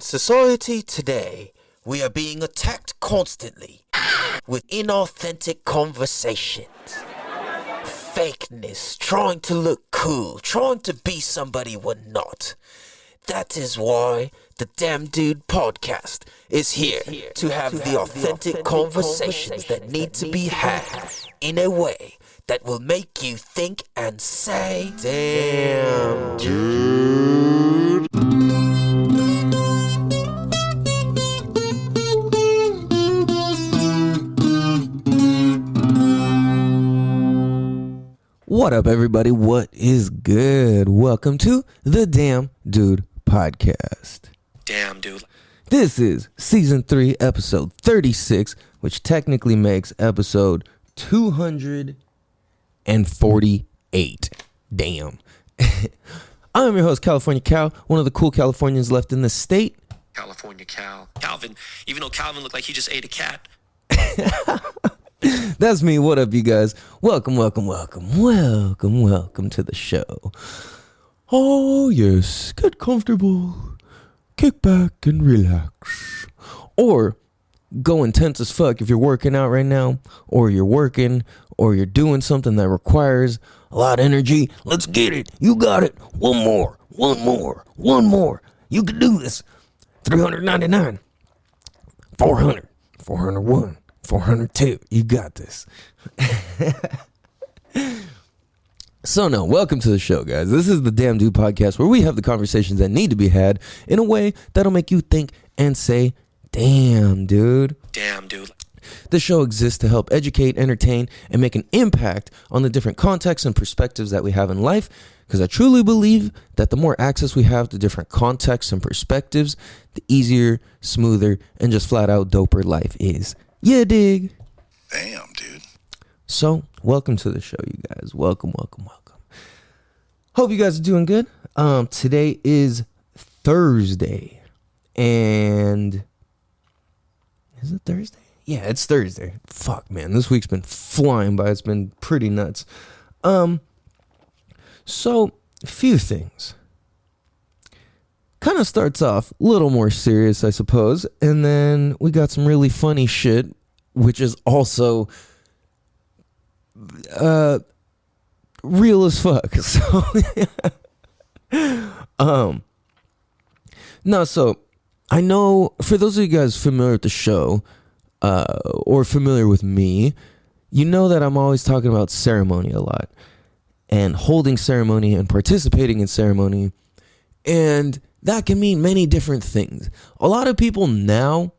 In society today, we are being attacked constantly with inauthentic conversations. Fakeness, trying to look cool, trying to be somebody we're not. That is why the Damn Dude podcast is here to have the authentic conversations that need to be had in a way that will make you think and say, Damn Dude. What up, everybody? What is good? Welcome to the Damn Dude podcast. Damn Dude. This is season 3, episode 36, which technically makes episode 248. Damn. I'm your host, California Cal, one of the cool Californians left in the state. California Cal. Calvin, even though Calvin looked like he just ate a cat. That's me. What up, you guys? Welcome to the show. Oh, yes. Get comfortable. Kick back and relax. Or go intense as fuck if you're working out right now, or you're working, or you're doing something that requires a lot of energy. Let's get it. You got it. One more. You can do this. 399. 400. 401. 402. You got this. So no, welcome to the show, guys. This is the Damn Dude podcast, where we have the conversations that need to be had in a way that'll make you think and say, damn, dude. Damn, dude. This show exists to help educate, entertain, and make an impact on the different contexts and perspectives that we have in life, because I truly believe that the more access we have to different contexts and perspectives, the easier, smoother, and just flat out doper life is. Yeah, dig. Damn, dude. So, welcome to the show, you guys. Welcome. Hope you guys are doing good. Today is Thursday. And is it Thursday? Yeah, it's Thursday. Fuck, man. This week's been flying by. It's been pretty nuts. So, a few things. Kind of starts off a little more serious, I suppose, and then we got some really funny shit, which is also real as fuck. So so I know for those of you guys familiar with the show or familiar with me, you know that I'm always talking about ceremony a lot and holding ceremony and participating in ceremony, and that can mean many different things. A lot of people now...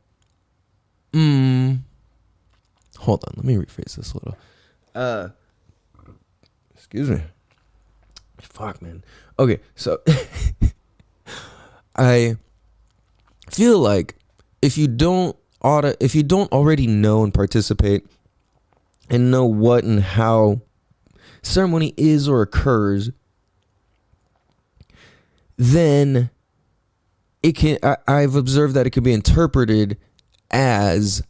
Hold on, let me rephrase this a little. Excuse me. Fuck, man. Okay, so... I feel like if you don't already know and participate and know what and how ceremony is or occurs, then... I've observed that it can be interpreted as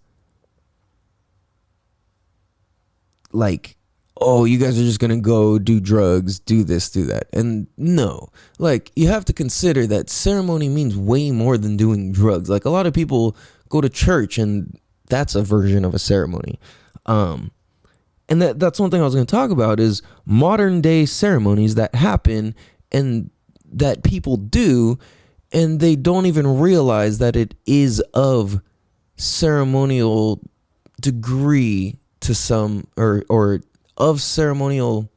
like, oh, you guys are just gonna go do drugs, do this, do that. And no, like, you have to consider that ceremony means way more than doing drugs. Like, a lot of people go to church and that's a version of a ceremony. And that's one thing I was gonna talk about is modern day ceremonies that happen and that people do, and they don't even realize that it is of ceremonial degree to some, or of ceremonial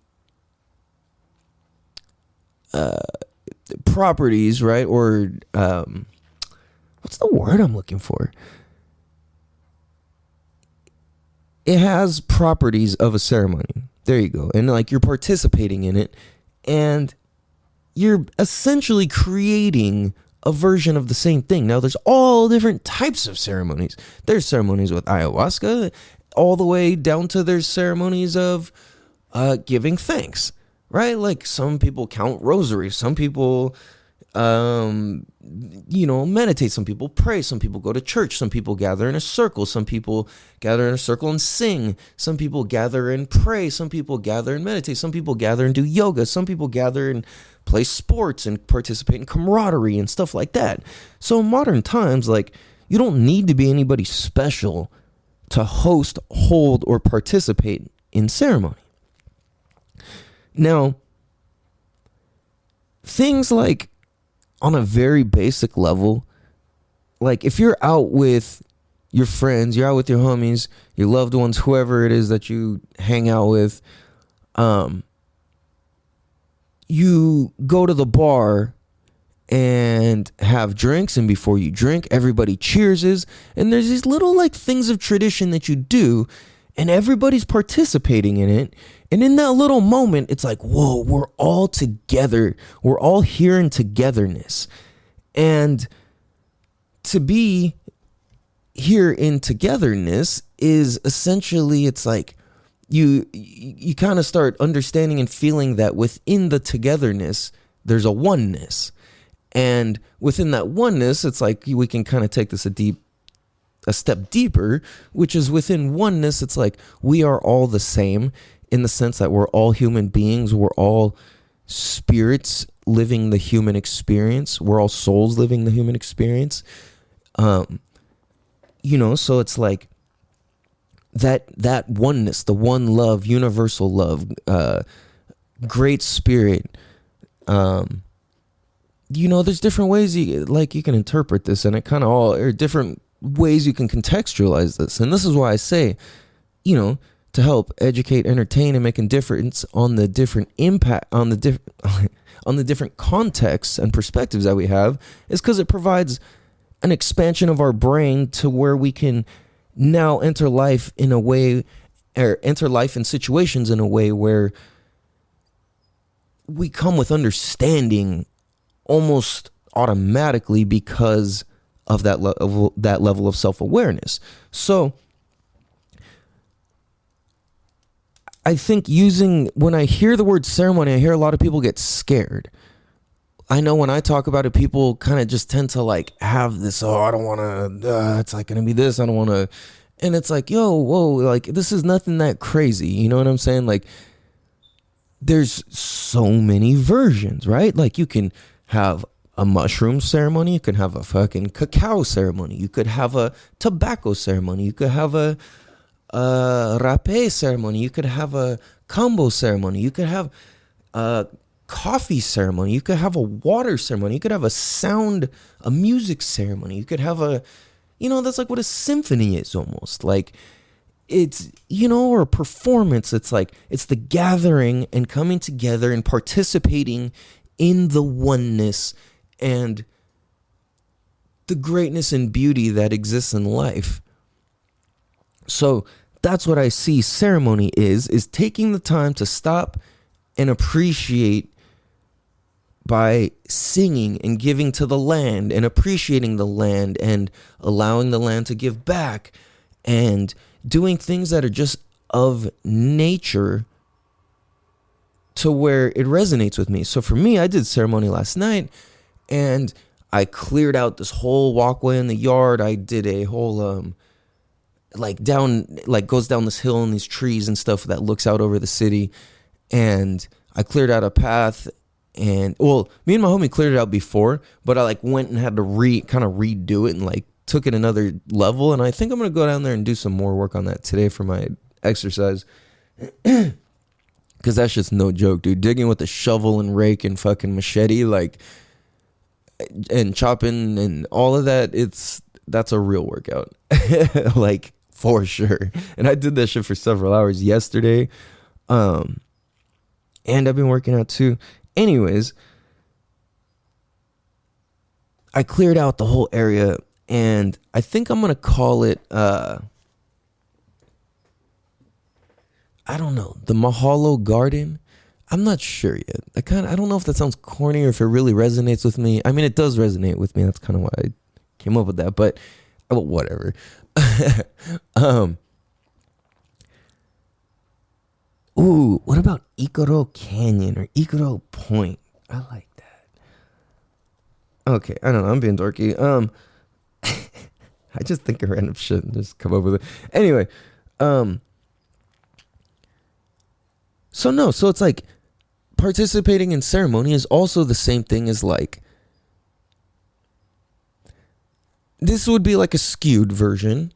properties, right? Or what's the word I'm looking for? It has properties of a ceremony. There you go. And like, you're participating in it, and you're essentially creating a version of the same thing. Now, there's all different types of ceremonies. There's ceremonies with ayahuasca, all the way down to there's ceremonies of giving thanks, right? Like, some people count rosaries. Some people meditate. Some people pray. Some people go to church. Some people gather in a circle. Some people gather in a circle and sing. Some people gather and pray. Some people gather and meditate. Some people gather and do yoga. Some people gather and play sports and participate in camaraderie and stuff like that. So in modern times, like, you don't need to be anybody special to host, hold, or participate in ceremony. Now, things like, on a very basic level, like if you're out with your friends, you're out with your homies, your loved ones, whoever it is that you hang out with, you go to the bar and have drinks, and before you drink, everybody cheerses, and there's these little like things of tradition that you do, and everybody's participating in it. And in that little moment, it's like, whoa, we're all together. We're all here in togetherness. And to be here in togetherness is essentially, it's like you kind of start understanding and feeling that within the togetherness, there's a oneness. And within that oneness, it's like we can kind of take this a step deeper, which is within oneness, it's like we are all the same in the sense that we're all human beings. We're all spirits living the human experience. We're all souls living the human experience. So it's like that oneness, the one love, universal love, great spirit. There's different ways you can interpret this, and it kind of all are different ways you can contextualize this. And this is why I say, to help educate, entertain, and make a difference on the different impact on the on the different contexts and perspectives that we have, is because it provides an expansion of our brain to where we can now enter life in a way, or enter life in situations in a way where we come with understanding almost automatically because of that level of self-awareness. So I think when I hear the word ceremony, I hear a lot of people get scared. I know when I talk about it, people kind of just tend to like have this, I don't want to, it's like going to be this, I don't want to. And it's like, whoa, like this is nothing that crazy. You know what I'm saying? Like there's so many versions, right? Like you can have a mushroom ceremony. You can have a fucking cacao ceremony. You could have a tobacco ceremony. You could have a rapé ceremony. You could have a combo ceremony. You could have a coffee ceremony. You could have a water ceremony. You could have a music ceremony. You could have that's like what a symphony is almost. Like it's, or a performance. It's like, it's the gathering and coming together and participating in the oneness and the greatness and beauty that exists in life. So that's what I see ceremony is taking the time to stop and appreciate by singing and giving to the land and appreciating the land and allowing the land to give back and doing things that are just of nature to where it resonates with me. So for me, I did ceremony last night and I cleared out this whole walkway in the yard. I did a whole goes down this hill and these trees and stuff that looks out over the city. And I cleared out a path, and me and my homie cleared it out before, but I went and had to redo it and took it another level. And I think I'm going to go down there and do some more work on that today for my exercise. Cause that's just no joke, dude. Digging with a shovel and rake and fucking machete, and chopping and all of that, that's a real workout. For sure. And I did that shit for several hours yesterday. And I've been working out too. Anyways, I cleared out the whole area, and I think I'm gonna call it I don't know, the Mahalo Garden. I'm not sure yet. I don't know if that sounds corny or if it really resonates with me. I mean, it does resonate with me. That's kind of why I came up with that, but whatever. Ooh, what about Ikaro Canyon or Ikaro Point? I like that. Okay, I don't know. I'm being dorky. I just think of random shit and just come up with it. Anyway, so no, so it's like participating in ceremony is also the same thing as like, this would be like a skewed version,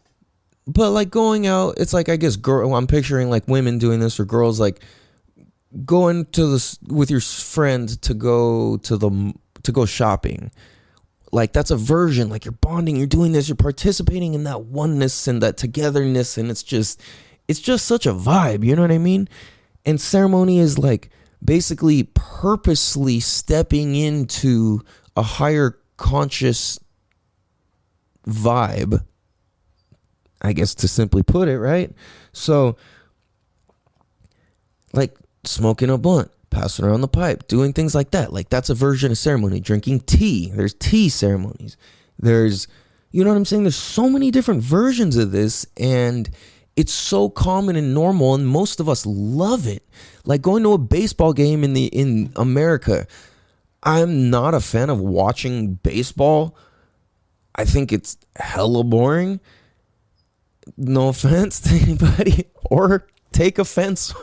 but like going out, it's like, I guess I'm picturing like women doing this, or girls like going to this with your friend to go shopping. Like that's a version, like you're bonding, you're doing this, you're participating in that oneness and that togetherness, and it's just such a vibe, you know what I mean? And ceremony is like basically purposely stepping into a higher conscious vibe, I guess, to simply put it, right? So like smoking a blunt, passing around the pipe, doing things like that. Like that's a version of ceremony. Drinking tea. There's tea ceremonies. There's, you know what I'm saying? There's so many different versions of this, and it's so common and normal, and most of us love it. Like going to a baseball game in America. I'm not a fan of watching baseball. I think it's hella boring. No offense to anybody, or take offense.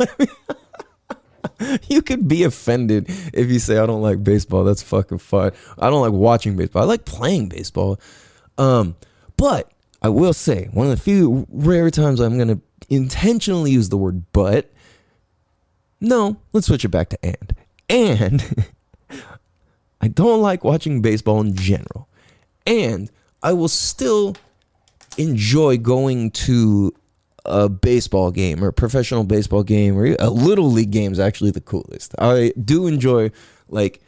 You could be offended if you say I don't like baseball. That's fucking fine. I don't like watching baseball. I like playing baseball. But I will say, one of the few rare times I'm going to intentionally use the word but. No, let's switch it back to and. And I don't like watching baseball in general. And I will still enjoy going to a baseball game or a professional baseball game, or a little league game is actually the coolest. I do enjoy like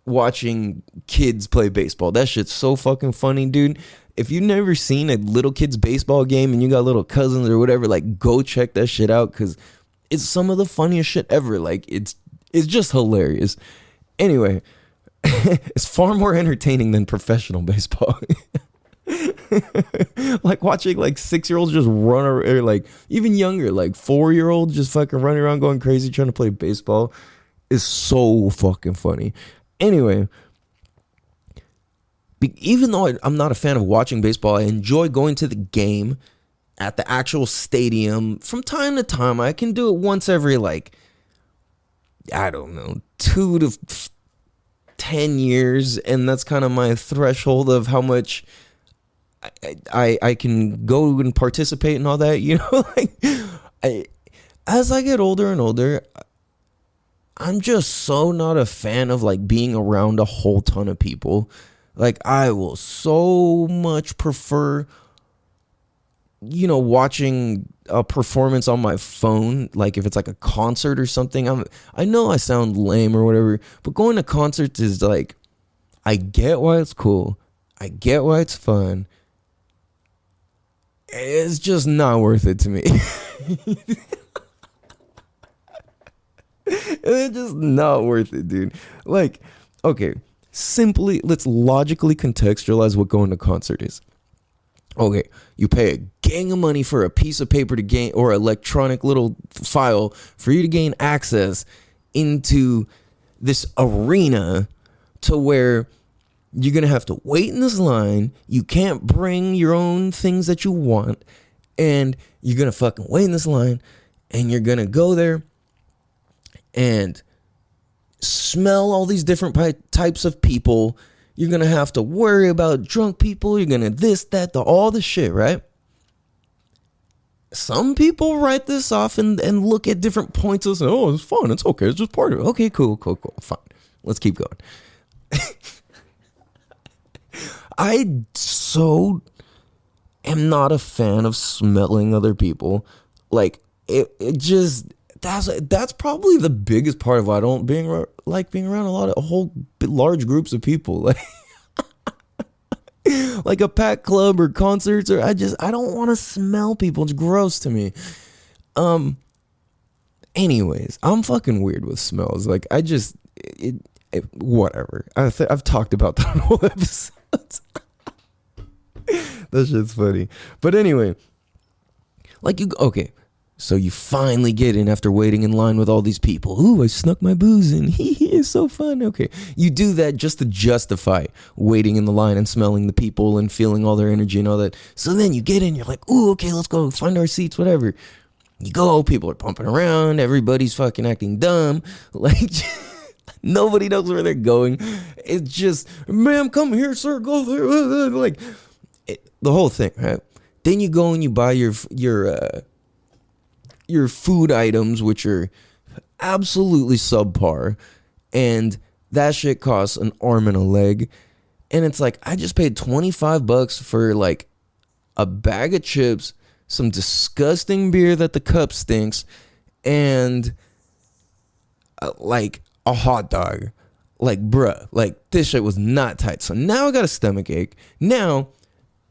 watching kids play baseball. That shit's so fucking funny, dude. If you've never seen a little kid's baseball game and you got little cousins or whatever, like go check that shit out, because it's some of the funniest shit ever. Like it's just hilarious. Anyway, it's far more entertaining than professional baseball. Like watching like 6-year-olds just run, or like even younger, like 4-year-olds just fucking running around going crazy trying to play baseball is so fucking funny. Anyway, even though I'm not a fan of watching baseball, I enjoy going to the game at the actual stadium from time to time. I can do it once every like, I don't know, 2 to 10 years, and that's kind of my threshold of how much I can go and participate and all that, you know. Like as I get older and older, I'm just so not a fan of like being around a whole ton of people. Like I will so much prefer, you know, watching a performance on my phone. Like if it's like a concert or something, I know I sound lame or whatever, but going to concerts is like, I get why it's cool, I get why it's fun. It's just not worth it to me. It's just not worth it, dude. Like, okay, simply, let's logically contextualize what going to concert is. Okay, you pay a gang of money for a piece of paper to gain, or electronic little file for you to gain access into this arena, to where you're going to have to wait in this line. You can't bring your own things that you want. And you're going to fucking wait in this line. And you're going to go there and smell all these different types of people. You're going to have to worry about drunk people. You're going to this, that, all the shit, right? Some people write this off and look at different points and say, oh, it's fun. It's okay. It's just part of it. Okay, cool. Fine. Let's keep going. I so am not a fan of smelling other people. Like it just, that's probably the biggest part of why I don't like being around a whole large groups of people. Like like a packed club or concerts, or I don't want to smell people. It's gross to me. Anyways, I'm fucking weird with smells. Like I just whatever. I've talked about that on whole episodes. That shit's funny. But anyway, like okay, So you finally get in after waiting in line with all these people. Ooh, I snuck my booze in. It's so fun. Okay. You do that just to justify waiting in the line and smelling the people and feeling all their energy and all that. So then you get in, you're like, ooh, okay, let's go find our seats, whatever. You go, people are pumping around, everybody's fucking acting dumb. Like, nobody knows where they're going. It's just, ma'am, come here, sir, go there. Like, the whole thing, right? Then you go and you buy your food items, which are absolutely subpar, and that shit costs an arm and a leg. And it's like, I just paid $25 for like a bag of chips, some disgusting beer that the cup stinks, and like a hot dog. Like, bruh, like this shit was not tight. So now I got a stomach ache. Now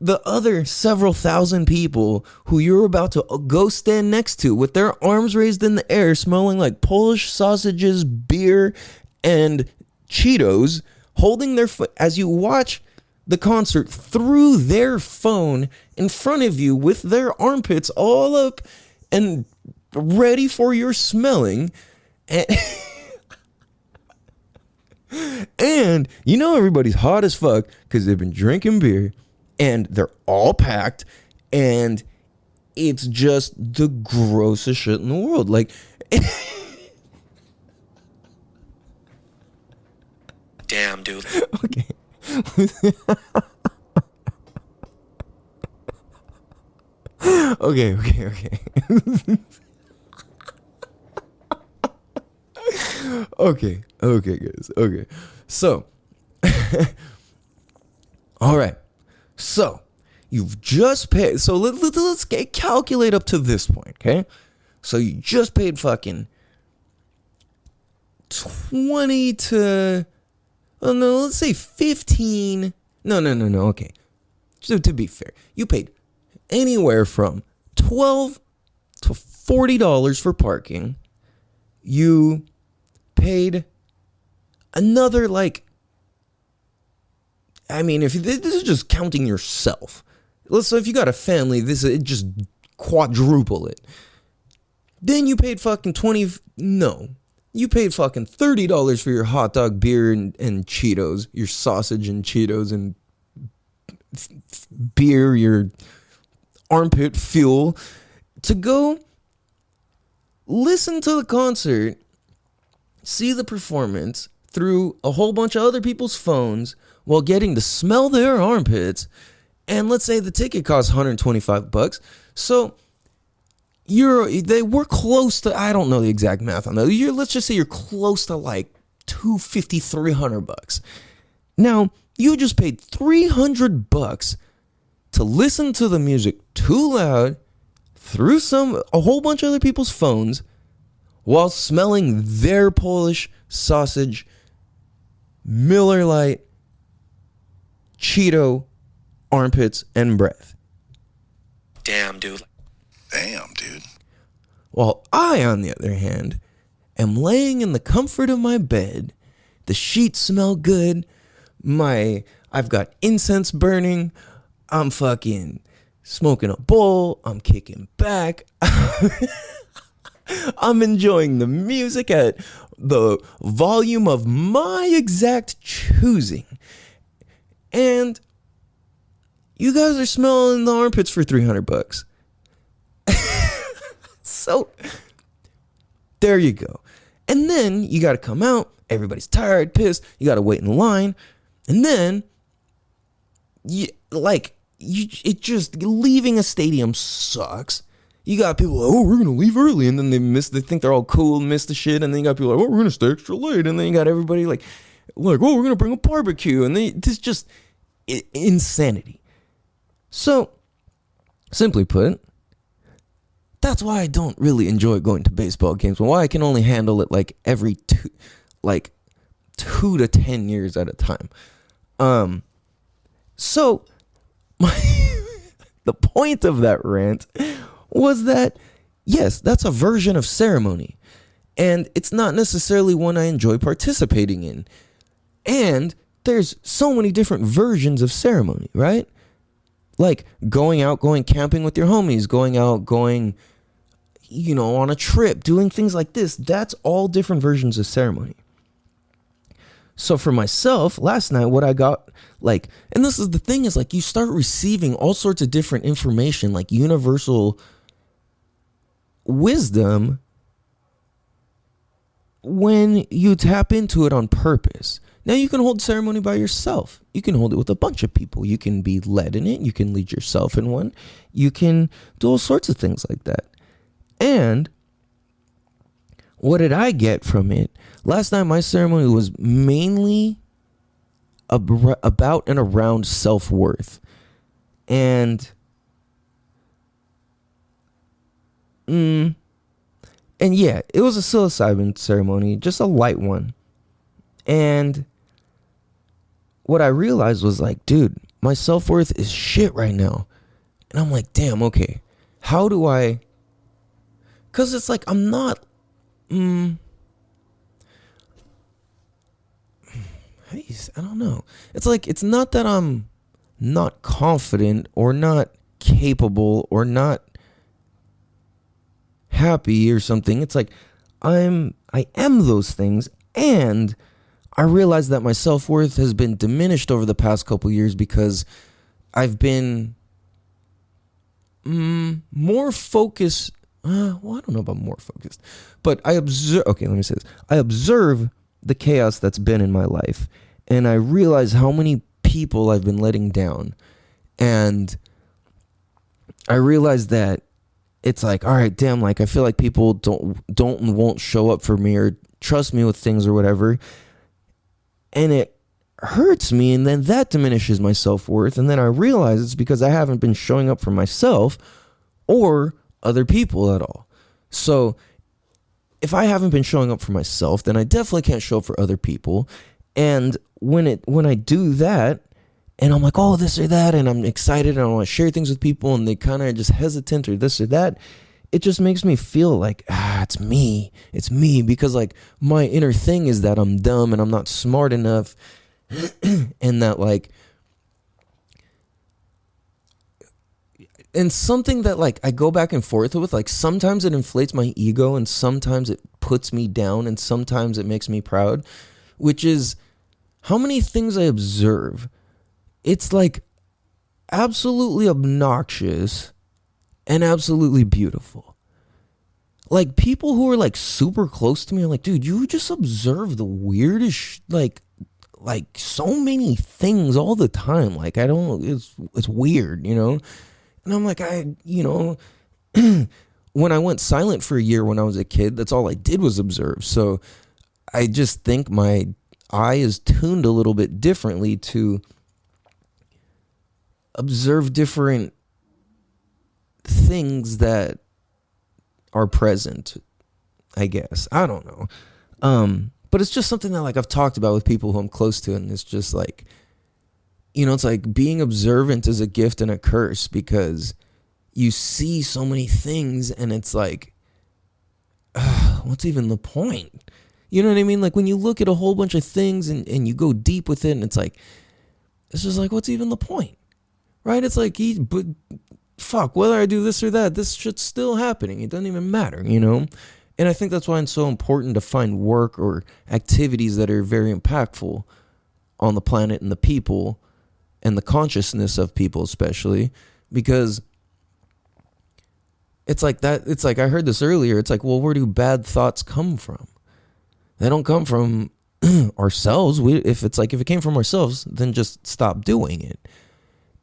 the other several thousand people who you're about to go stand next to with their arms raised in the air, smelling like Polish sausages, beer, and Cheetos, holding their foot as you watch the concert through their phone in front of you with their armpits all up and ready for your smelling. And you know everybody's hot as fuck because they've been drinking beer. And they're all packed, and it's just the grossest shit in the world. Like, damn, dude. Okay. Okay. Okay, guys. Okay. So, all right. So, you've just paid. So, let's calculate up to this point, okay? So, you just paid fucking 20 to, oh no, let's say 15. No, okay. So, to be fair, you paid anywhere from $12 to $40 for parking. You paid another, like, I mean, if this is just counting yourself. So if you got a family, it just quadruple it. Then you paid fucking you paid fucking $30 for your hot dog, beer, and Cheetos, your sausage and Cheetos and beer, your armpit fuel, to go listen to the concert, see the performance through a whole bunch of other people's phones, while getting to smell their armpits. And let's say the ticket costs $125. So they were close to, I don't know the exact math on that. Let's just say you're close to like $250, $300. Now, you just paid $300 to listen to the music too loud through a whole bunch of other people's phones while smelling their Polish sausage, Miller Lite, Cheeto, armpits, and breath. Damn, dude. While I, on the other hand, am laying in the comfort of my bed. The sheets smell good. I've got incense burning. I'm fucking smoking a bowl. I'm kicking back. I'm enjoying the music at the volume of my exact choosing. And you guys are smelling the armpits for $300. So, there you go. And then you got to come out. Everybody's tired, pissed. You got to wait in line. And then, leaving a stadium sucks. You got people, we're going to leave early. And then they think they're all cool and miss the shit. And then you got people like, we're going to stay extra late. And then you got everybody like, we're going to bring a barbecue. And this just insanity. So, simply put, that's why I don't really enjoy going to baseball games. Why I can only handle it like every 2 to 10 years at a time. So the point of that rant was that, yes, that's a version of ceremony. And it's not necessarily one I enjoy participating in. And there's so many different versions of ceremony, right? Like going out, going camping with your homies, going on a trip, doing things like this. That's all different versions of ceremony. So for myself, last night, what I got, like, and this is the thing, is like you start receiving all sorts of different information, like universal wisdom, when you tap into it on purpose. Now you can hold ceremony by yourself. You can hold it with a bunch of people. You can be led in it. You can lead yourself in one. You can do all sorts of things like that. And what did I get from it? Last night, my ceremony was mainly about and around self-worth. And yeah, it was a psilocybin ceremony, just a light one. And what I realized was like, dude, my self-worth is shit right now. And I'm like, damn, okay, how do I, because it's like, I'm not, I don't know. It's like, it's not that I'm not confident or not capable or not happy or something. It's like, I am those things. And I realized that my self-worth has been diminished over the past couple years because I've been more focused. Well, I don't know about more focused, but I observe. Okay, let me say this. I observe the chaos that's been in my life, and I realize how many people I've been letting down, and I realize that it's like, all right, damn, like I feel like people don't and won't show up for me or trust me with things or whatever, and it hurts me, and then that diminishes my self-worth, and then I realize it's because I haven't been showing up for myself or other people at all. So if I haven't been showing up for myself, then I definitely can't show up for other people. And when I do that, and I'm like, oh, this or that, and I'm excited and I want to share things with people, and they kind of just hesitant or this or that, it just makes me feel like, it's me, because like my inner thing is that I'm dumb and I'm not smart enough, and that like, and something that like I go back and forth with, like sometimes it inflates my ego and sometimes it puts me down and sometimes it makes me proud, which is how many things I observe. It's like absolutely obnoxious and absolutely beautiful. Like people who are like super close to me are like, dude, you just observe the weirdest, like so many things all the time. Like I don't, it's weird, And I'm like, when I went silent for a year when I was a kid, that's all I did was observe. So I just think my eye is tuned a little bit differently to observe different things that are present, I guess. I don't know. But it's just something that like I've talked about with people who I'm close to, and it's just like, it's like being observant is a gift and a curse because you see so many things and it's like, what's even the point? You know what I mean? Like when you look at a whole bunch of things and you go deep with it and it's just like, what's even the point? Right? It's like, but fuck, whether I do this or that, this shit's still happening. It doesn't even matter, And I think that's why it's so important to find work or activities that are very impactful on the planet and the people and the consciousness of people especially, because it's like that. It's like, I heard this earlier. It's like, well, where do bad thoughts come from? They don't come from ourselves. If it came from ourselves, then just stop doing it.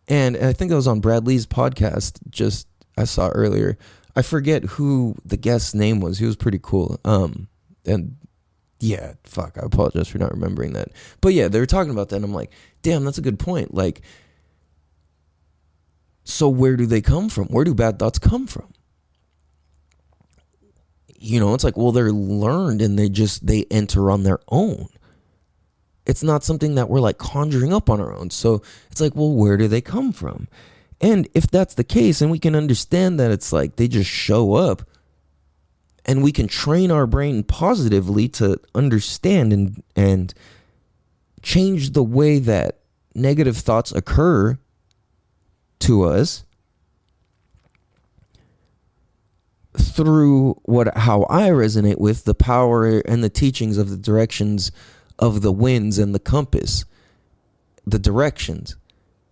And I think it was on Brad Lee's podcast, I saw earlier. I forget who the guest's name was. He was pretty cool. And yeah, fuck, I apologize for not remembering that. But yeah, they were talking about that, and I'm like, damn, that's a good point. Like, so where do they come from? Where do bad thoughts come from? It's like, well, they're learned and they enter on their own. It's not something that we're like conjuring up on our own. So it's like, well, where do they come from? And if that's the case, and we can understand that it's like they just show up, and we can train our brain positively to understand and change the way that negative thoughts occur to us through how I resonate with the power and the teachings of the directions of the winds and the compass, the directions.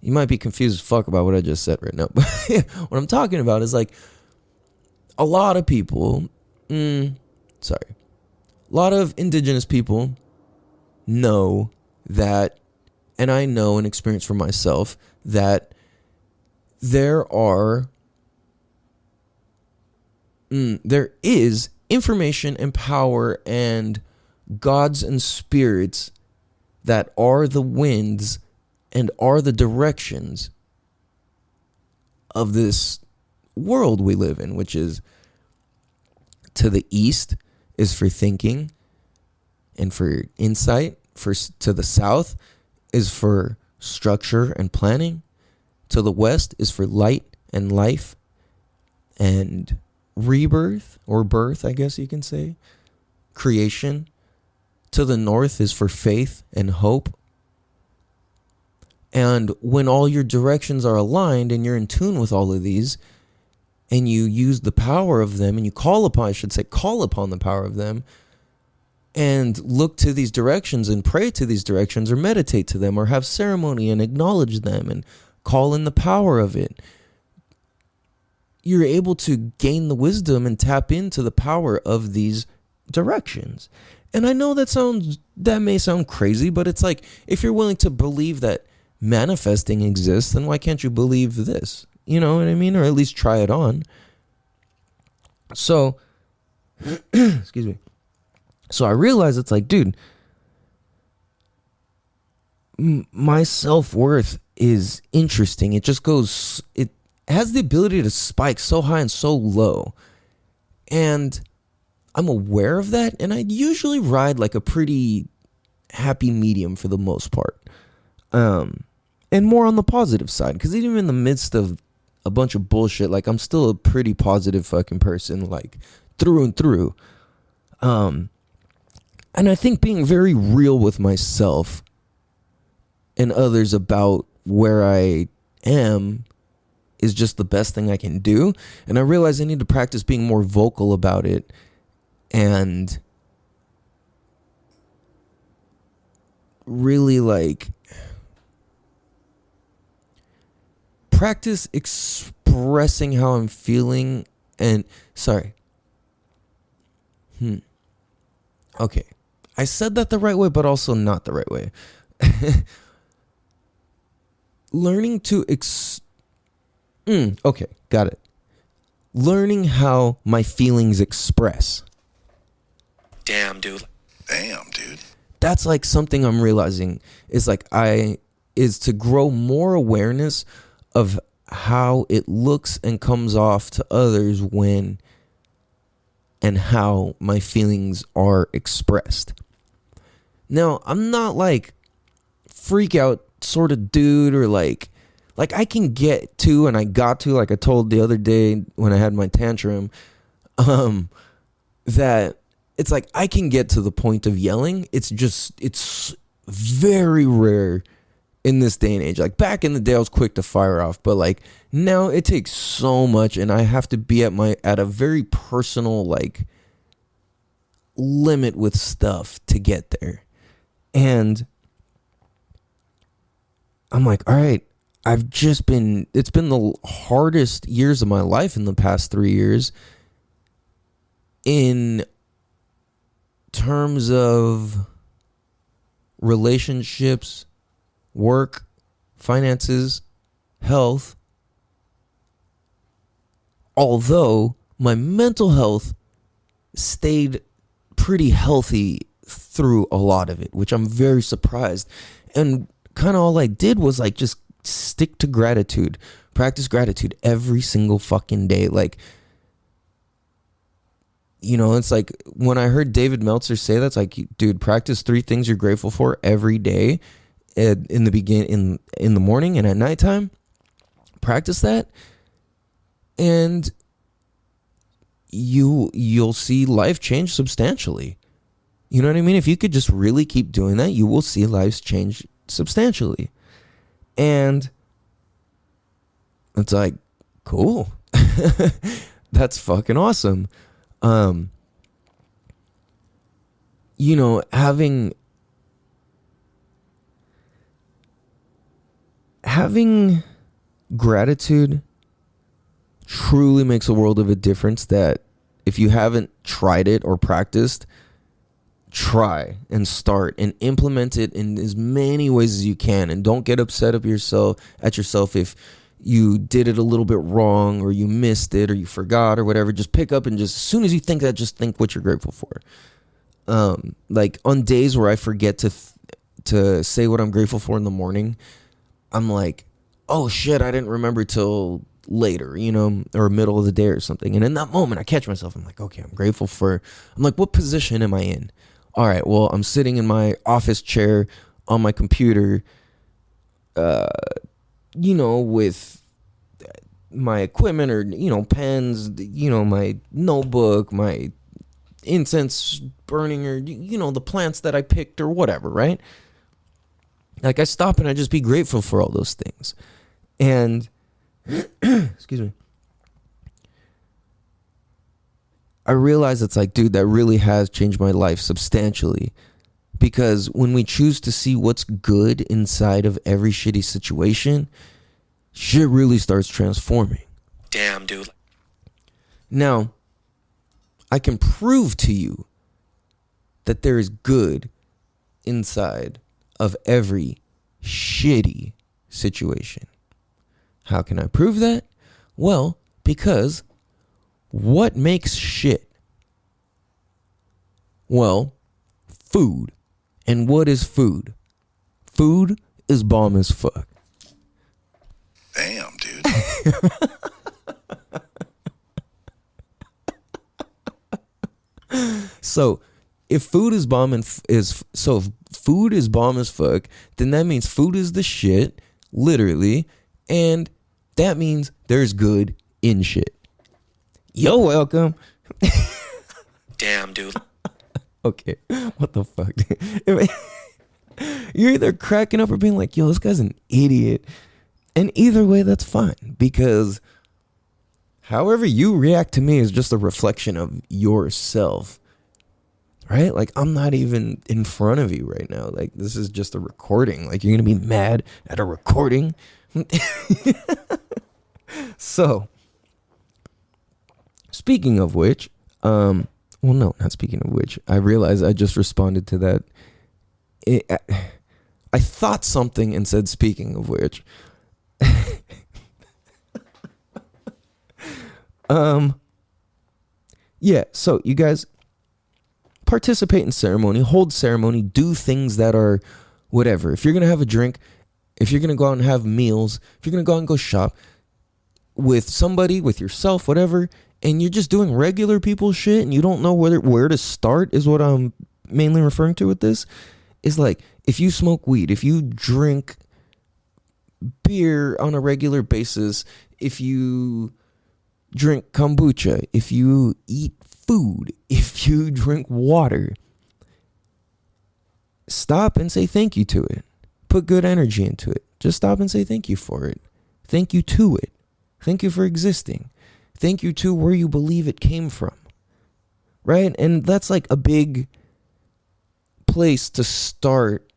You might be confused as fuck about what I just said right now, but what I'm talking about is like a lot of people, a lot of indigenous people know that, and I know and experience for myself that there is information and power and gods and spirits that are the winds and are the directions of this world we live in, which is to the east is for thinking and for insight, to the south is for structure and planning, to the west is for light and life and rebirth, or birth, I guess you can say, creation. To the north is for faith and hope. And when all your directions are aligned and you're in tune with all of these, and you use the power of them, and you call upon the power of them, and look to these directions and pray to these directions, or meditate to them, or have ceremony and acknowledge them and call in the power of it, you're able to gain the wisdom and tap into the power of these directions. And I know that may sound crazy, but it's like, if you're willing to believe that manifesting exists, then why can't you believe this? You know what I mean? Or at least try it on. So, excuse me. So I realized it's like, dude, my self-worth is interesting. It has the ability to spike so high and so low. And I'm aware of that. And I usually ride like a pretty happy medium for the most part. And more on the positive side. Because even in the midst of a bunch of bullshit, like, I'm still a pretty positive fucking person, like, through and through. And I think being very real with myself and others about where I am is just the best thing I can do. And I realize I need to practice being more vocal about it and really, like, practice expressing how I'm feeling. And okay, I said that the right way, but also not the right way. Learning to okay, got it. Learning how my feelings express. Damn, dude. That's like something I'm realizing is to grow more awareness of how it looks and comes off to others and how my feelings are expressed. Now, I'm not like freak out sort of dude, or like I can get to, and I got to, like I told the other day when I had my tantrum, that it's like I can get to the point of yelling. It's very rare in this day and age. Like, back in the day, I was quick to fire off, but like now it takes so much, and I have to be at a very personal, like, limit with stuff to get there. And I'm like, all right, it's been the hardest years of my life in the past 3 years in terms of relationships, work, finances, health. Although my mental health stayed pretty healthy through a lot of it, which I'm very surprised. And kind of all I did was like just stick to gratitude, practice gratitude every single fucking day. Like, you know, it's like when I heard David Meltzer say that, it's like, dude, practice 3 things you're grateful for every day in the morning and at nighttime. Practice that, and you'll see life change substantially. You know what I mean? If you could just really keep doing that, you will see lives change substantially. And it's like, cool. That's fucking awesome. You know, having gratitude truly makes a world of a difference. That if you haven't tried it or practiced, try and start and implement it in as many ways as you can, and don't get upset at yourself if you did it a little bit wrong, or you missed it, or you forgot, or whatever. Just pick up and just, as soon as you think that, just think what you're grateful for. Like on days where I forget to say what I'm grateful for in the morning, I'm like, oh shit, I didn't remember till later, you know, or middle of the day or something. And in that moment I catch myself. I'm like, okay, I'm like, what position am I in? All right, well, I'm sitting in my office chair on my computer, you know, with my equipment, or, you know, pens, you know, my notebook, my incense burning, or, you know, the plants that I picked or whatever, right? Like, I stop and I just be grateful for all those things. And excuse me, I realize it's like, dude, that really has changed my life substantially. Because when we choose to see what's good inside of every shitty situation, shit really starts transforming. Damn, dude. Now, I can prove to you that there is good inside of every shitty situation. How can I prove that? Well, because what makes shit? Well, food. And what is food? Food is bomb as fuck. Damn, dude. So, if food is bomb if food is bomb as fuck, then that means food is the shit, literally, and that means there's good in shit. You're welcome. Damn, dude. Okay, what the fuck? You're either cracking up or being like, yo, this guy's an idiot. And either way, that's fine, because however you react to me is just a reflection of yourself, right? Like, I'm not even in front of you right now. Like, this is just a recording. Like, you're going to be mad at a recording? So, speaking of which, well, no, not speaking of which, I realized I just responded to that. I thought something and said, speaking of which. Yeah, so you guys participate in ceremony, hold ceremony, do things that are whatever. If you're going to have a drink, if you're going to go out and have meals, if you're going to go out and go shop with somebody, with yourself, whatever, and you're just doing regular people shit and you don't know where to start, is what I'm mainly referring to with this, is like, if you smoke weed, if you drink beer on a regular basis, if you drink kombucha, if you eat food, if you drink water, stop and say thank you to it. Put good energy into it. Just stop and say thank you for it. Thank you to it. Thank you for existing. Thank you to where you believe it came from. Right? And that's like a big place to start.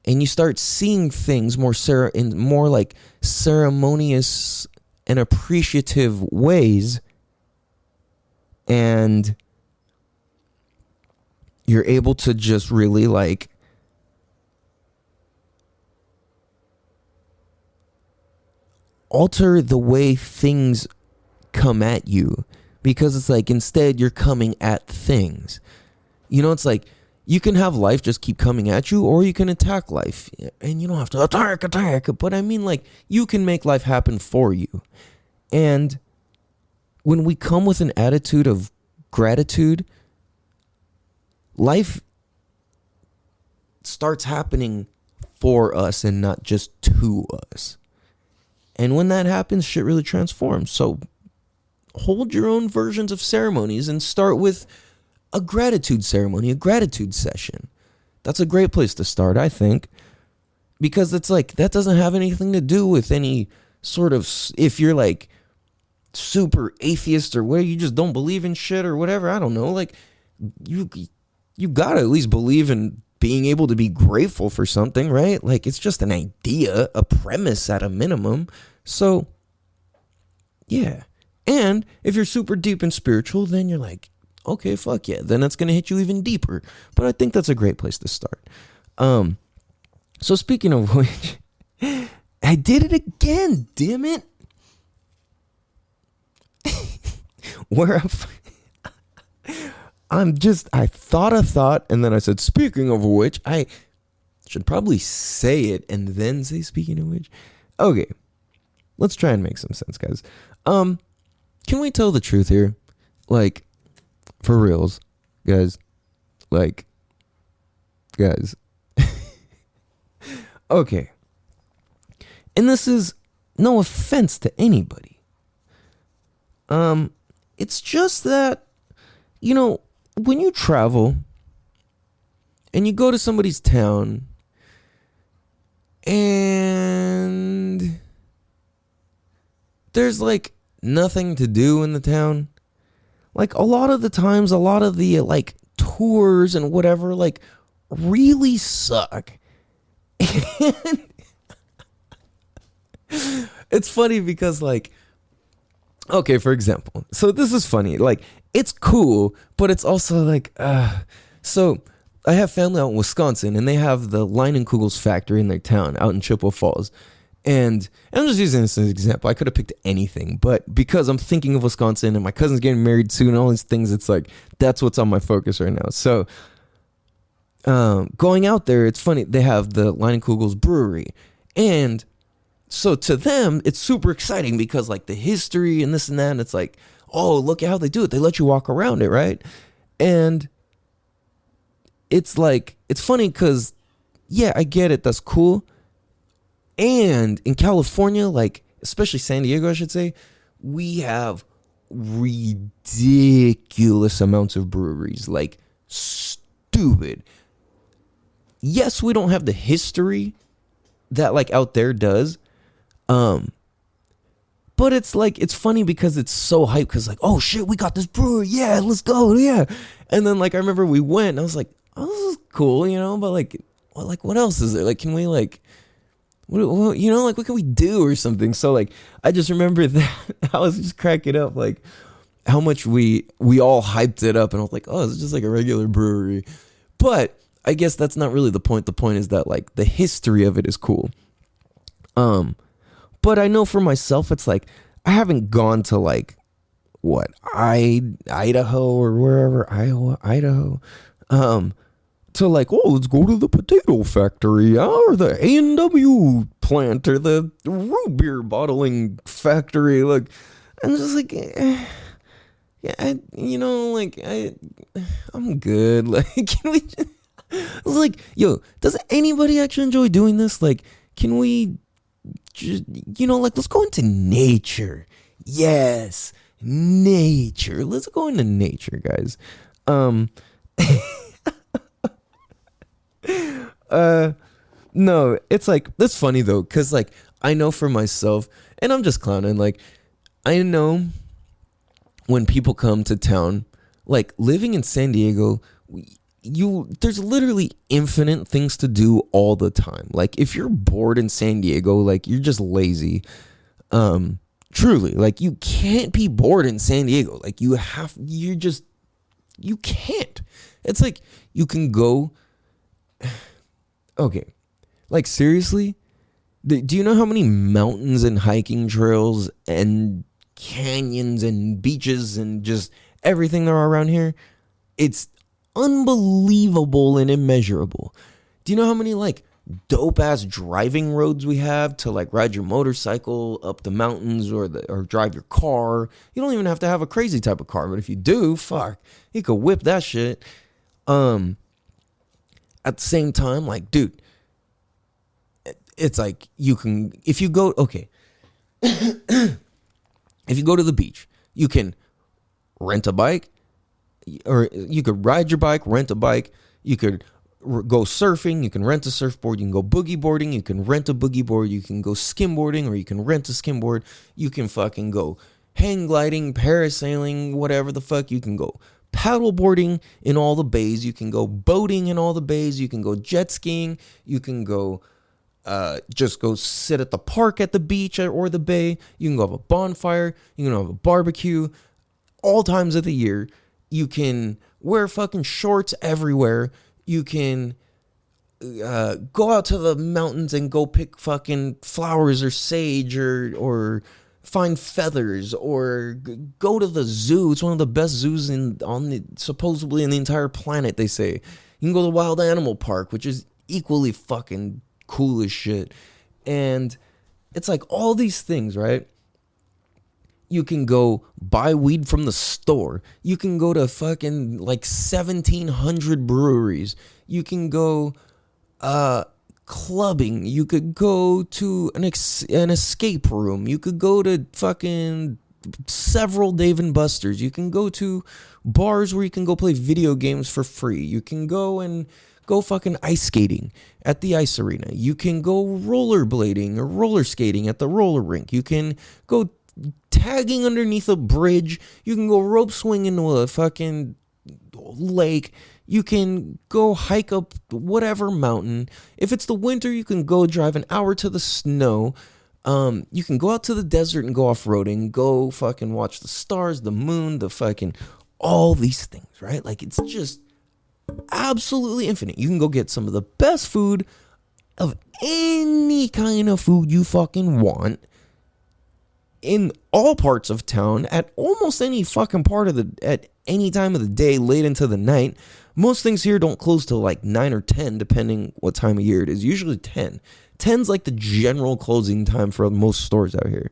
And you start seeing things in more like ceremonious and appreciative ways. And you're able to just really like alter the way things come at you, because it's like, instead you're coming at things. You know, it's like, you can have life just keep coming at you, or you can attack life, and you don't have to attack, but I mean, like, you can make life happen for you. And when we come with an attitude of gratitude, life starts happening for us and not just to us. And when that happens, shit really transforms. So hold your own versions of ceremonies and start with a gratitude ceremony, a gratitude session. That's a great place to start, I think, because it's like, that doesn't have anything to do with any sort of, if you're like super atheist or where you just don't believe in shit or whatever, I don't know, like you gotta at least believe in being able to be grateful for something, right? Like it's just an idea, a premise at a minimum. So yeah. And if you're super deep and spiritual, then you're like, okay, fuck yeah, then that's gonna hit you even deeper. But I think that's a great place to start. So speaking of which, I did it again, damn it. Where I thought a thought, and then I said, speaking of which, I should probably say it and then say speaking of which. Okay, let's try and make some sense, guys. Can we tell the truth here? Like, for reals, guys. Like, guys. Okay. And this is no offense to anybody. It's just that, you know, when you travel and you go to somebody's town and there's like nothing to do in the town, like a lot of the times, a lot of the like tours and whatever, like really suck. And it's funny because like, okay, for example, so this is funny. Like, it's cool, but it's also like, so I have family out in Wisconsin, and they have the Leinenkugel's factory in their town out in Chippewa Falls. And I'm just using this as an example. I could have picked anything, but because I'm thinking of Wisconsin and my cousin's getting married soon and all these things, it's like, that's what's on my focus right now. So, going out there, it's funny. They have the Leinenkugel's brewery, and so to them, it's super exciting because like the history and this and that, and it's like, oh, look at how they do it. They let you walk around it, right? And it's like, it's funny because, yeah, I get it. That's cool. And in California, like, especially San Diego, I should say, we have ridiculous amounts of breweries, like stupid. Yes, we don't have the history that like out there does. But it's like, it's funny because it's so hyped because like, oh shit, we got this brewery. Yeah, let's go. Yeah. And then like, I remember we went and I was like, oh, this is cool, you know, but like, what else is there? Like, can we like, what, you know, like what can we do or something? So like, I just remember that I was just cracking up, like how much we all hyped it up, and I was like, oh, it's just like a regular brewery. But I guess that's not really the point. The point is that like the history of it is cool. But I know for myself, it's like, I haven't gone to like, what, Idaho or wherever, Idaho, to like, oh, let's go to the potato factory, or the A&W plant, or the root beer bottling factory. Like, I'm just like, yeah, I'm good. Like, can we just, I was like, yo, does anybody actually enjoy doing this? Like, can we just, like, let's go into nature. Yes, nature. Let's go into nature, guys. No, it's like, that's funny though, because like, I know for myself, and I'm just clowning, like, I know when people come to town, like living in San Diego, there's literally infinite things to do all the time. Like if you're bored in San Diego, like you're just lazy. Truly, like you can't be bored in San Diego. Like you can't. It's like you can go. Okay, like seriously, do you know how many mountains and hiking trails and canyons and beaches and just everything there are around here? It's unbelievable and immeasurable. Do you know how many like dope ass driving roads we have to like ride your motorcycle up the mountains or drive your car? You don't even have to have a crazy type of car, but if you do, fuck, you could whip that shit. At the same time, like, dude, it's like you can, if you go, okay, if you go to the beach, you can rent a bike, or you could ride your bike, rent a bike, you could go surfing, you can rent a surfboard, you can go boogie boarding, you can rent a boogie board, you can go skimboarding, or you can rent a skimboard, you can fucking go hang gliding, parasailing, whatever the fuck. You can go paddleboarding in all the bays. You can go boating in all the bays. You can go jet skiing. You can go just go sit at the park at the beach or the bay. You can go have a bonfire. You can have a barbecue all times of the year. You can wear fucking shorts everywhere. You can go out to the mountains and go pick fucking flowers or sage or find feathers, or go to the zoo. It's one of the best zoos supposedly in the entire planet, they say. You can go to the Wild Animal Park, which is equally fucking cool as shit. And it's like all these things, right? You can go buy weed from the store. You can go to fucking like 1,700 breweries. You can go clubbing. You could go to an escape room. You could go to fucking several Dave and Buster's. You can go to bars where you can go play video games for free. You can go fucking ice skating at the ice arena. You can go rollerblading or roller skating at the roller rink. You can go tagging underneath a bridge. You can go rope swing into a fucking lake. You can go hike up whatever mountain. If it's the winter, you can go drive an hour to the snow. You can go out to the desert and go off-roading. Go fucking watch the stars, the moon, the fucking all these things, right? Like, it's just absolutely infinite. You can go get some of the best food of any kind of food you fucking want in all parts of town at almost any fucking part of at any time of the day, late into the night. Most things here don't close till like 9 or 10, depending what time of year it is. Usually 10. 10's like the general closing time for most stores out here.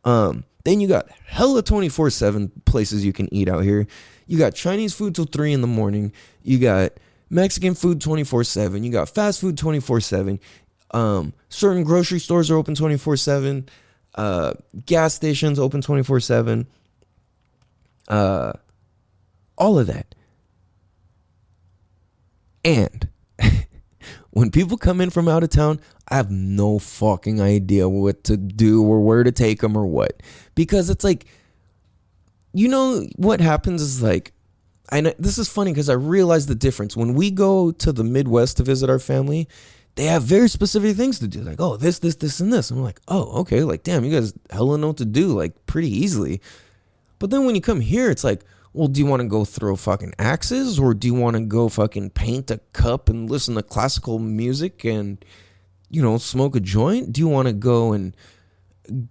Then you got hella 24/7 places you can eat out here. You got Chinese food till 3 in the morning. You got Mexican food 24/7. You got fast food 24/7. Certain grocery stores are open 24/7. Gas stations open 24/7. All of that. And when people come in from out of town, I have no fucking idea what to do or where to take them or what. Because it's like, you know, what happens is like, this is funny because I realize the difference. When we go to the Midwest to visit our family, they have very specific things to do. Like, oh, this, and this. I'm like, oh, okay. Like, damn, you guys hella know what to do, like, pretty easily. But then when you come here, it's like, well, do you want to go throw fucking axes, or do you want to go fucking paint a cup and listen to classical music and, you know, smoke a joint? Do you want to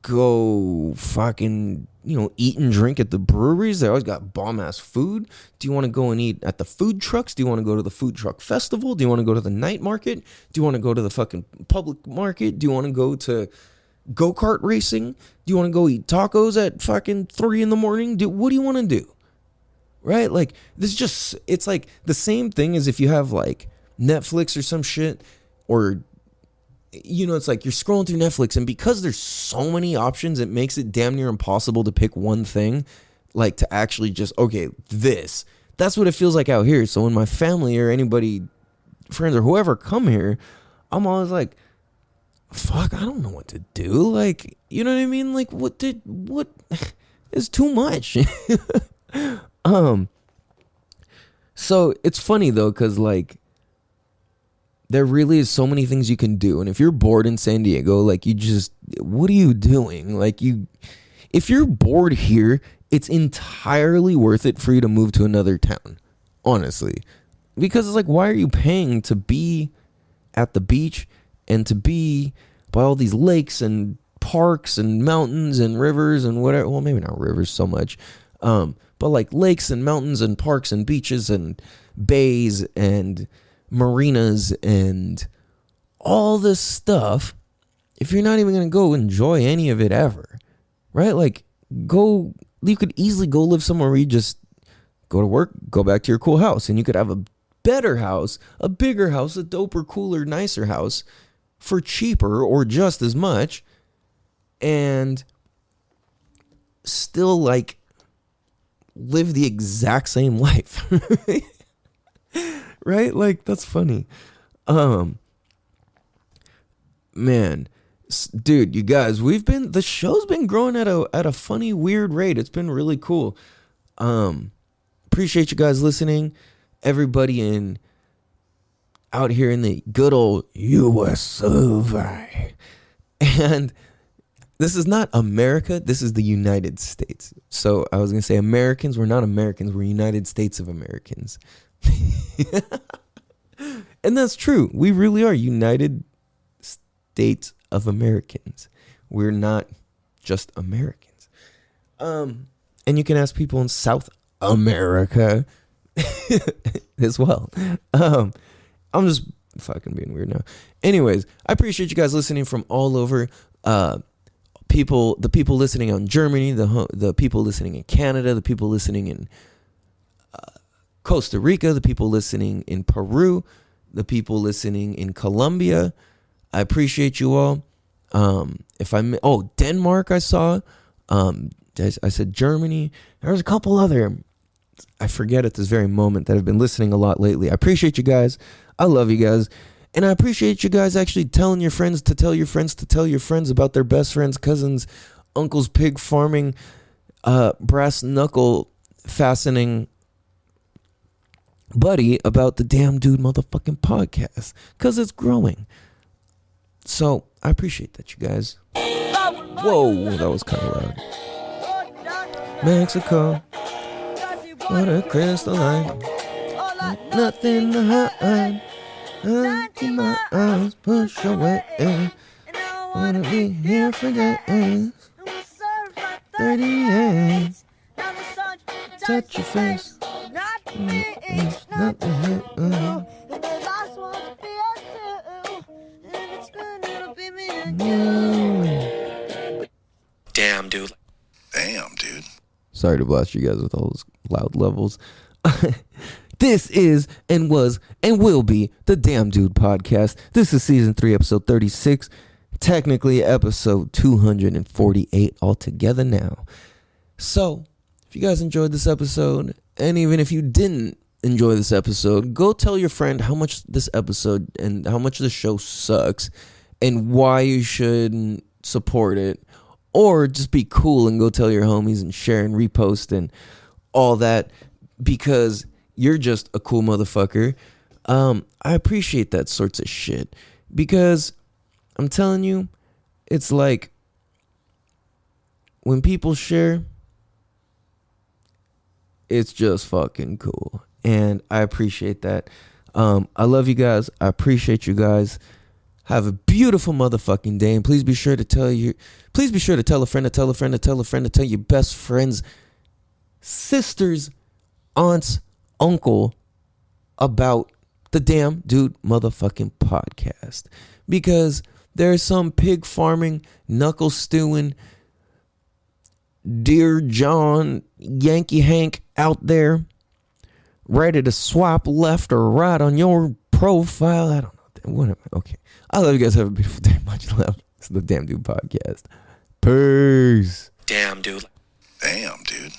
go fucking, you know, eat and drink at the breweries? They always got bomb ass food. Do you want to go and eat at the food trucks? Do you want to go to the food truck festival? Do you want to go to the night market? Do you want to go to the fucking public market? Do you want to go to go-kart racing? Do you want to go eat tacos at fucking 3 in the morning? What do you want to do? Right? Like, this just, it's like the same thing as if you have like Netflix or some shit, or, you know, it's like you're scrolling through Netflix, and because there's so many options, it makes it damn near impossible to pick one thing, like to actually just, okay, that's what it feels like out here. So when my family or anybody, friends or whoever come here, I'm always like, fuck, I don't know what to do. Like, you know what I mean? Like, what is too much. So it's funny though, because like there really is so many things you can do, and if you're bored in San Diego, like, what are you doing? Like, if you're bored here, it's entirely worth it for you to move to another town, honestly, because it's like, why are you paying to be at the beach and to be by all these lakes and parks and mountains and rivers and whatever? Well, maybe not rivers so much, but like lakes and mountains and parks and beaches and bays and marinas and all this stuff, if you're not even going to go enjoy any of it ever, right? Like, you could easily go live somewhere where you just go to work, go back to your cool house, and you could have a better house, a bigger house, a doper, cooler, nicer house for cheaper or just as much, and still like live the exact same life. Right? Like, that's funny. Man, Dude, you guys, the show's been growing at a funny, weird rate. It's been really cool. Appreciate you guys listening. Everybody out here in the good old US of A. And this is not America, this is the United States. So I was gonna say Americans, we're not Americans, we're United States of Americans. And that's true. We really are United States of Americans. We're not just Americans. And you can ask people in South America as well. I'm just fucking being weird now. Anyways, I appreciate you guys listening from all over. The people listening on Germany, the people listening in Canada, the people listening in Costa Rica, the people listening in Peru, the people listening in Colombia. I appreciate you all. Denmark, I saw. I said Germany. There's a couple other, I forget at this very moment, that have been listening a lot lately. I appreciate you guys. I love you guys. And I appreciate you guys actually telling your friends to tell your friends to tell your friends about their best friends, cousins, uncles, pig farming, brass knuckle fastening buddy about the Damn Dude motherfucking podcast, because it's growing. So I appreciate that, you guys. Whoa, that was kind of loud. Mexico, what a crystalline, nothing to hide. Keep my eyes push away. Wanna be here for days. 38. Touch your face. Damn, dude. Damn, dude. Sorry to blast you guys with all those loud levels. This is and was and will be the Damn Dude podcast. This is season 3, episode 36. Technically episode 248 altogether now. So, if you guys enjoyed this episode, and even if you didn't enjoy this episode, go tell your friend how much this episode and how much the show sucks and why you shouldn't support it. Or just be cool and go tell your homies and share and repost and all that, because you're just a cool motherfucker. I appreciate that sorts of shit, because I'm telling you, it's like when people share, it's just fucking cool. And I appreciate that. I love you guys. I appreciate you guys. Have a beautiful motherfucking day, and please be sure to tell a friend to tell a friend to tell a friend to tell your best friends, sisters, aunts, uncle about the Damn Dude motherfucking podcast, because there's some pig farming, knuckle stewing, Dear John, Yankee Hank out there ready to swipe left or right on your profile. I don't know. Whatever. Okay. I love you guys. Have a beautiful day. Much love. It's the Damn Dude podcast. Peace. Damn, dude. Damn, dude.